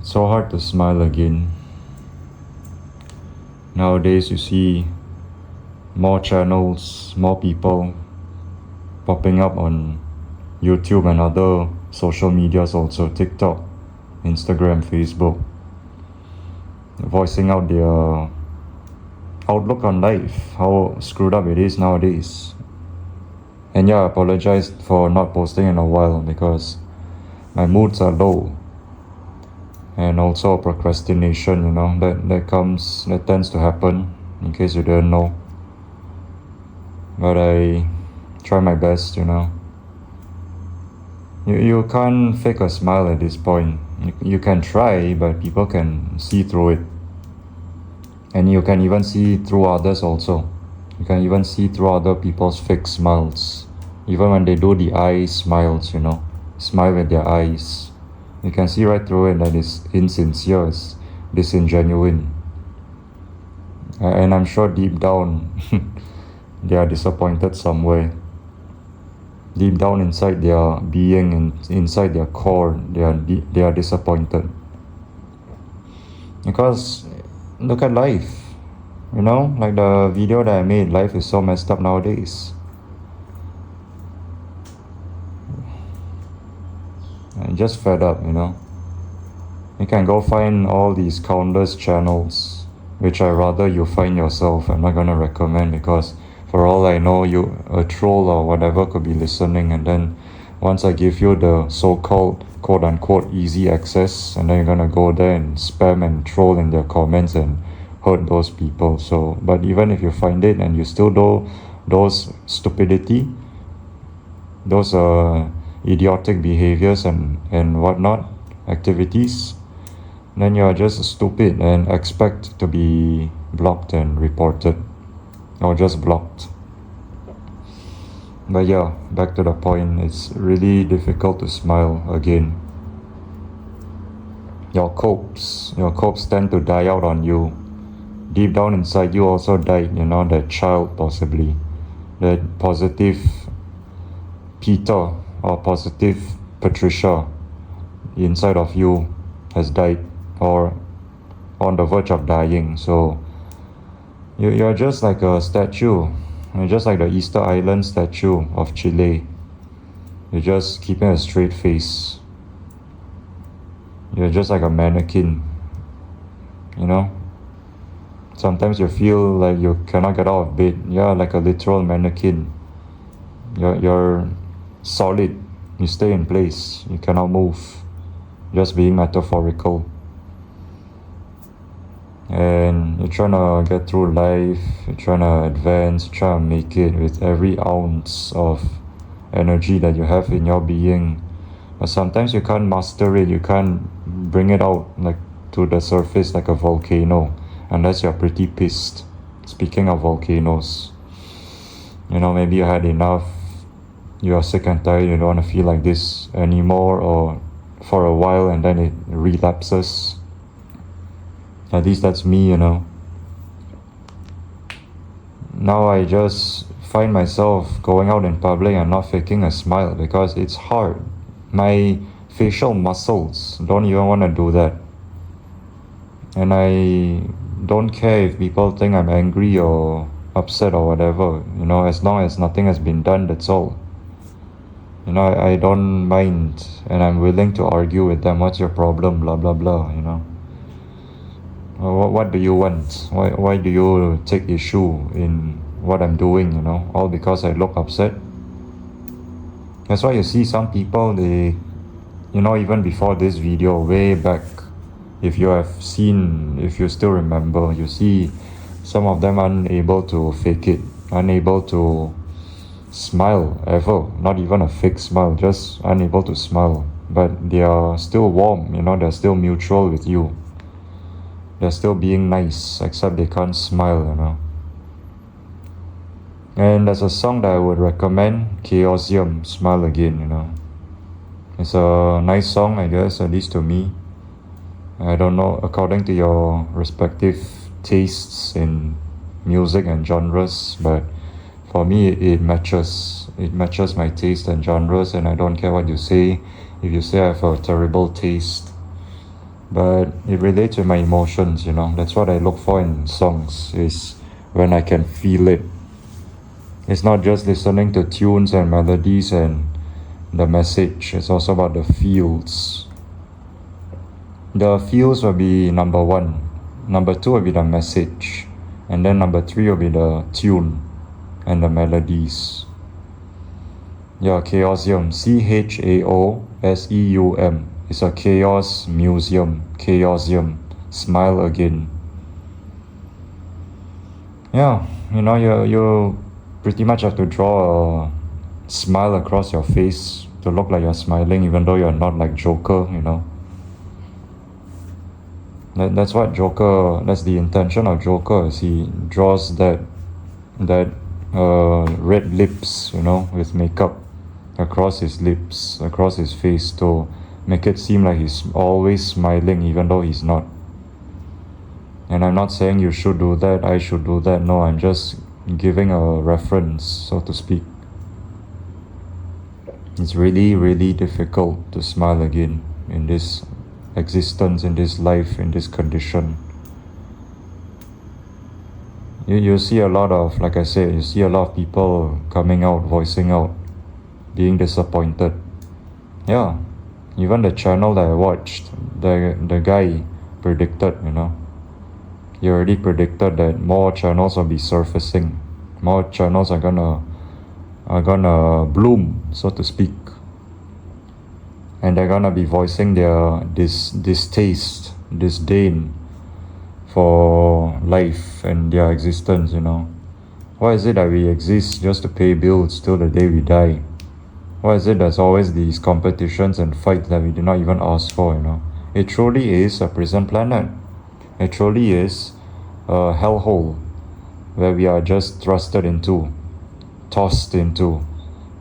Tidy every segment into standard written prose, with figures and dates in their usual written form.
It's so hard to smile again. Nowadays you see more channels, more people popping up on YouTube and other social medias also, TikTok, Instagram, Facebook, voicing out their outlook on life, how screwed up it is nowadays. And yeah, I apologize for not posting in a while because my moods are low. And also procrastination, that tends to happen, in case you didn't know. But I try my best, You can't fake a smile at this point. You can try, but people can see through it. And you can even see through others also. You can even see through other people's fake smiles. Even when they do the eye smiles, smile with their eyes. You can see right through it that it's insincere, it's disingenuine. And I'm sure deep down, they are disappointed somewhere. Deep down inside their being and inside their core, they are disappointed. Because look at life, like the video that I made, life is so messed up nowadays. I'm just fed up, You can go find all these countless channels, which I rather you find yourself. I'm not gonna recommend because for all I know, a troll or whatever could be listening, and then once I give you the so-called quote-unquote easy access, and then you're gonna go there and spam and troll in their comments and hurt those people. So, but even if you find it and you still do those stupidity, those idiotic behaviors and whatnot, activities, then you are just stupid and expect to be blocked and reported, or just blocked. But yeah, back to the point, it's really difficult to smile again. Your hopes tend to die out on you. Deep down inside you also died, that child possibly, that positive Peter or positive Patricia inside of you has died or on the verge of dying. So you're just like a statue. You're just like the Easter Island statue of Chile. You're just keeping a straight face. You're just like a mannequin. Sometimes you feel like you cannot get out of bed. You're like a literal mannequin. You're solid. You stay in place. You cannot move. Just being metaphorical. And you're trying to get through life. You're trying to advance. You're trying to make it with every ounce of energy that you have in your being. But sometimes you can't master it. You can't bring it out like to the surface like a volcano, unless you're pretty pissed. Speaking of volcanoes, maybe you had enough. You are sick and tired, you don't want to feel like this anymore, or for a while, and then it relapses. At least that's me, Now I just find myself going out in public and not faking a smile because it's hard. My facial muscles don't even want to do that. And I don't care if people think I'm angry or upset or whatever, as long as nothing has been done, that's all. I don't mind, and I'm willing to argue with them. What's your problem? Blah blah blah. What do you want? Why do you take issue in what I'm doing? All because I look upset. That's why you see some people, they, even before this video, way back, if you still remember, you see some of them unable to fake it, unable to smile ever, not even a fake smile, just unable to smile, but they are still warm, they're still mutual with you, they're still being nice, except they can't smile, And there's a song that I would recommend, Chaosium, Smile Again, It's a nice song, I guess, at least to me. I don't know, according to your respective tastes in music and genres, but for me it matches my taste and genres, and I don't care what you say. If you say I have a terrible taste, but it relates with my emotions, you know. That's what I look for in songs, is when I can feel it. It's not just listening to tunes and melodies and the message, it's also about the feels. The feels will be number one. Number two will be the message. And then number three will be the tune and the melodies. Yeah, Chaosium. Chaosseum. It's a chaos museum. Chaosium. Smile again. Yeah, you know, you pretty much have to draw a smile across your face to look like you're smiling, even though you're not, like Joker, you know. That's what Joker, that's the intention of Joker, is he draws that red lips, you know, with makeup across his lips, across his face, to make it seem like he's always smiling even though he's not. And I'm not saying you should do that, I should do that. No, I'm just giving a reference, so to speak. It's really, really difficult to smile again in this existence, in this life, in this condition. You see a lot of, like I said, you see a lot of people coming out, voicing out, being disappointed. Yeah, even the channel that I watched, the guy predicted, you know, he already predicted that more channels will be surfacing, more channels are gonna bloom, so to speak, and they're gonna be voicing their distaste, disdain for life and their existence, you know. Why is it that we exist just to pay bills till the day we die? Why is it there's always these competitions and fights that we did not even ask for, you know? It truly is a prison planet. It truly is a hellhole where we are just tossed into,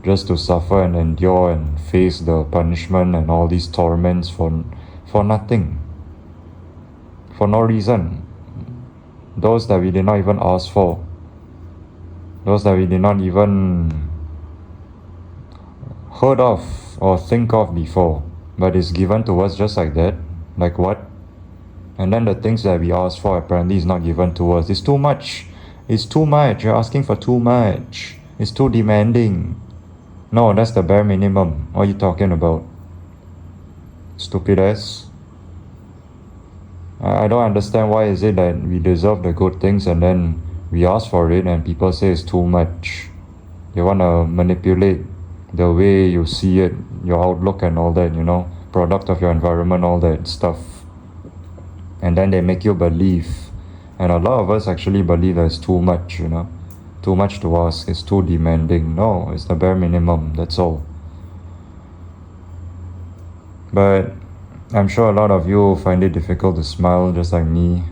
just to suffer and endure and face the punishment and all these torments for nothing, for no reason. Those that we did not even ask for, those that we did not even heard of or think of before, but it's given to us just like that. Like what? And then the things that we asked for apparently is not given to us. It's too much. It's too much. You're asking for too much. It's too demanding. No, that's the bare minimum. What are you talking about? Stupid ass. I don't understand why is it that we deserve the good things and then we ask for it and people say it's too much. They want to manipulate the way you see it, your outlook and all that, you know, product of your environment, all that stuff. And then they make you believe. And a lot of us actually believe that it's too much, you know. Too much to ask, it's too demanding. No, it's the bare minimum, that's all. But I'm sure a lot of you find it difficult to smile just like me.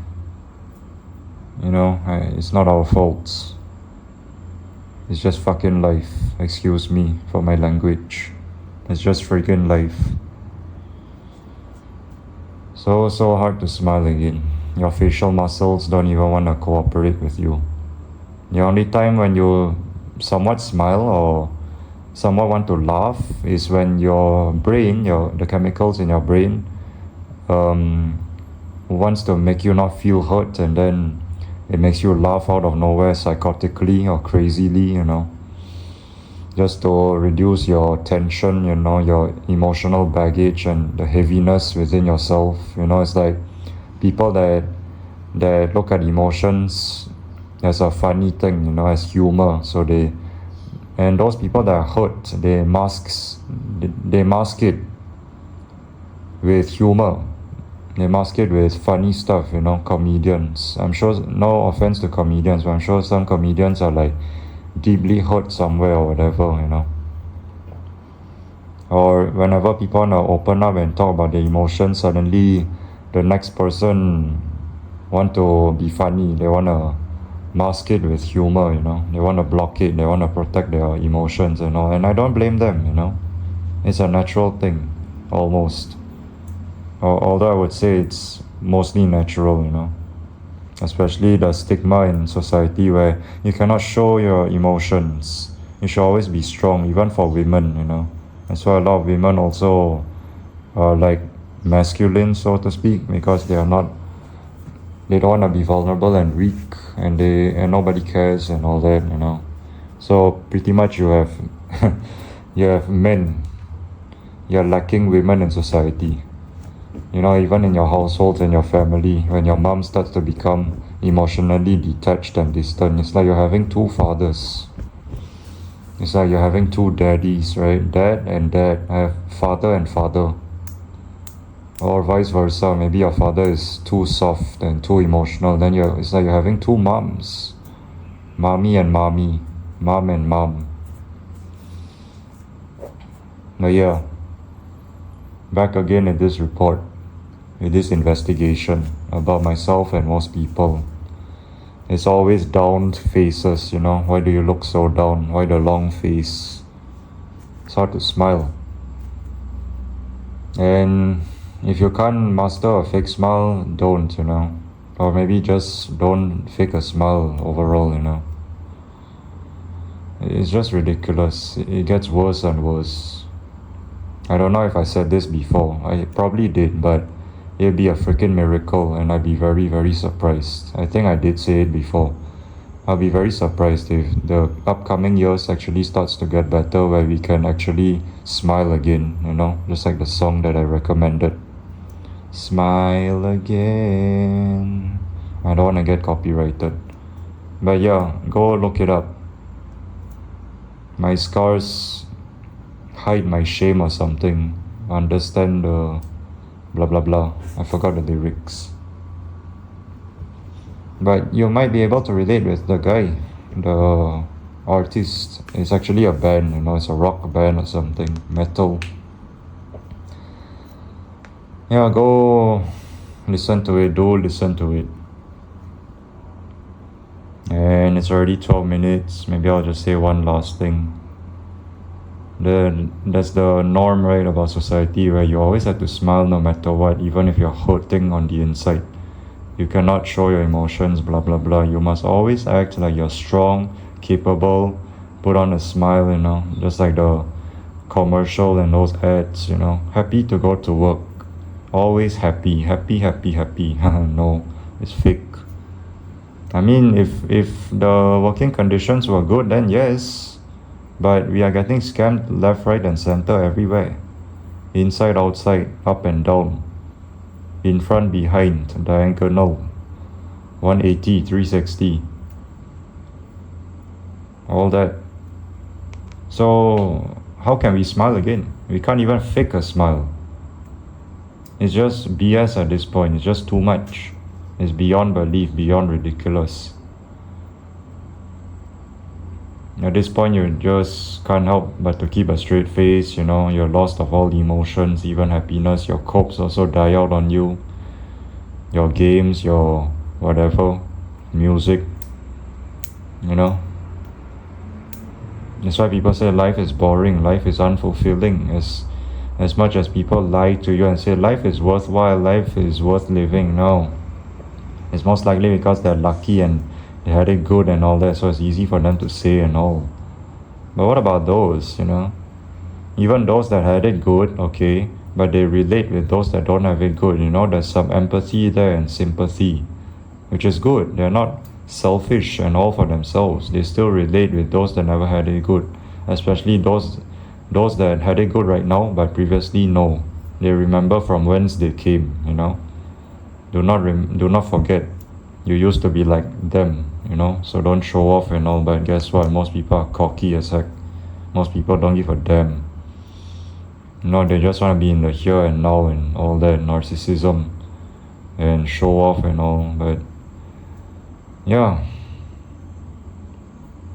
You know, it's not our faults. It's just fucking life. Excuse me for my language. It's just freaking life. So hard to smile again. Your facial muscles don't even want to cooperate with you. The only time when you somewhat smile or somewhat want to laugh is when your brain, the chemicals in your brain, wants to make you not feel hurt, and then it makes you laugh out of nowhere psychotically or crazily, you know, just to reduce your tension, you know, your emotional baggage and the heaviness within yourself. You know, it's like people that look at emotions as a funny thing, you know, as humor. So and those people that are hurt, they mask it with humor. They mask it with funny stuff, you know, comedians. I'm sure, no offense to comedians, but I'm sure some comedians are like deeply hurt somewhere or whatever, you know. Or whenever people want to open up and talk about their emotions, suddenly the next person want to be funny. They want to mask it with humor, you know. They want to block it. They want to protect their emotions and all. And I don't blame them, you know. It's a natural thing, almost. Although I would say it's mostly natural, you know. Especially the stigma in society where you cannot show your emotions. You should always be strong, even for women, you know. That's why a lot of women also like masculine, so to speak, because they don't want to be vulnerable and weak, and nobody cares and all that, So pretty much you have you have men. You're lacking women in society. Even in your households and your family, when your mom starts to become emotionally detached and distant, it's like you're having two fathers. It's like you're having two daddies, right? Dad and dad. I have father and father. Or vice versa. Maybe your father is too soft and too emotional. Then it's like you're having two moms. Mommy and mommy. Mom and mom. But yeah. Back again in this report. With this investigation about myself and most people. It's always down faces, Why do you look so down? Why the long face? It's hard to smile. And if you can't master a fake smile, don't, Or maybe just don't fake a smile overall, It's just ridiculous. It gets worse and worse. I don't know if I said this before. I probably did, but it'd be a freaking miracle, and I'd be very, very surprised. I think I did say it before. I'll be very surprised if the upcoming years actually starts to get better, where we can actually smile again, just like the song that I recommended. Smile again. I don't want to get copyrighted. But yeah, go look it up. My scars hide my shame or something. Understand the blah blah blah. I forgot the lyrics. But you might be able to relate with the guy, the artist. It's actually a band, it's a rock band or something, metal. Yeah, go listen to it, do listen to it. And it's already 12 minutes, maybe I'll just say one last thing. That's the norm, right, about society, where you always have to smile no matter what, even if you're hurting on the inside. You cannot show your emotions, blah blah blah. You must always act like you're strong, capable, put on a smile, just like the commercial and those ads, happy to go to work. Always happy. No, it's fake. I mean, if the working conditions were good, then yes. But we are getting scammed left, right and center everywhere. Inside, outside, up and down. In front, behind, diagonal. 180, 360. All that. So, how can we smile again? We can't even fake a smile. It's just BS at this point. It's just too much. It's beyond belief, beyond ridiculous. At this point, you just can't help but to keep a straight face, you're lost of all emotions, even happiness. Your copes also die out on you. Your games, your whatever, music, That's why people say life is boring, life is unfulfilling. As much as people lie to you and say life is worthwhile, life is worth living, no. It's most likely because they're lucky and they had it good and all that, so it's easy for them to say and all. But what about those, Even those that had it good, okay, but they relate with those that don't have it good, There's some empathy there and sympathy, which is good. They're not selfish and all for themselves. They still relate with those that never had it good, especially those that had it good right now, but previously no. They remember from whence they came, Do not forget, you used to be like them, so don't show off and all, but guess what, most people are cocky as heck. Most people don't give a damn. They just want to be in the here and now and all that narcissism and show off and all, but yeah.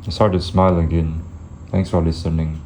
It's hard to smile again. Thanks for listening.